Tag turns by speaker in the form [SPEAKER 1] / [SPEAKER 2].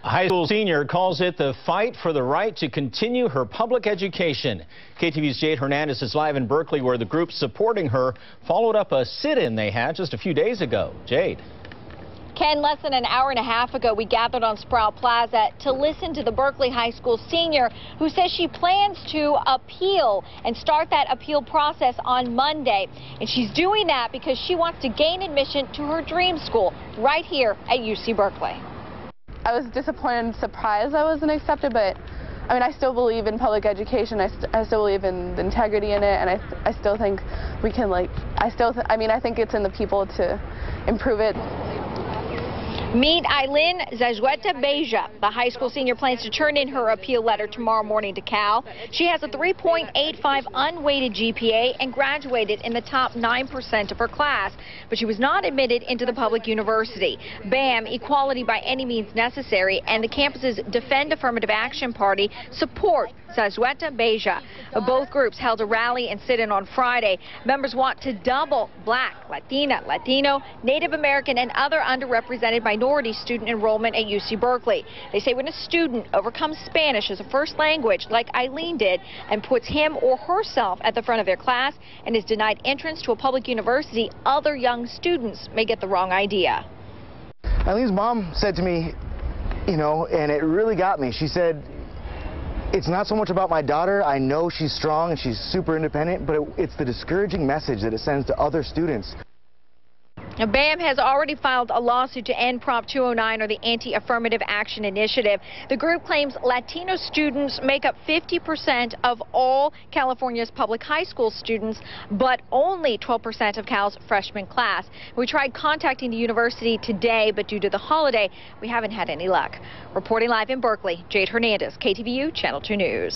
[SPEAKER 1] A high school senior calls it the fight for the right to continue her public education. KTV's Jade Hernandez is live in Berkeley, where the group supporting her followed up a sit-in they had just a few days ago. Jade.
[SPEAKER 2] Ken, less than an hour and a half ago, we gathered on Sproul Plaza to listen to the Berkeley High School senior who says she plans to appeal and start that appeal process on Monday. And she's doing that because she wants to gain admission to her dream school right here at UC Berkeley.
[SPEAKER 3] I was disappointed and surprised I wasn't accepted, but I mean, I still believe in public education. I still believe in the integrity in it, and I still think we can, I think it's in the people to improve it.
[SPEAKER 2] Meet Eileen Zajueta Beja. The high school senior plans to turn in her appeal letter tomorrow morning to Cal. She has a 3.85 unweighted GPA and graduated in the top 9% of her class, but she was not admitted into the public university. BAM, Equality by Any Means Necessary, and the campus's Defend Affirmative Action Party support Zajueta Beja. Both groups held a rally and sit-in on Friday. Members want to double Black, Latina, Latino, Native American, and other underrepresented minority student enrollment at UC Berkeley. They say when a student overcomes Spanish as a first language, like Eileen did, and puts him or herself at the front of their class and is denied entrance to a public university, other young students may get the wrong idea.
[SPEAKER 4] Eileen's mom said to me, and it really got me. She said, "It's not so much about my daughter. I know she's strong and she's super independent, but it's the discouraging message that it sends to other students."
[SPEAKER 2] Now, BAM has already filed a lawsuit to end Prop 209, or the Anti-Affirmative Action Initiative. The group claims Latino students make up 50% of all California's public high school students, but only 12% of Cal's freshman class. We tried contacting the university today, but due to the holiday, we haven't had any luck. Reporting live in Berkeley, Jade Hernandez, KTVU Channel 2 News.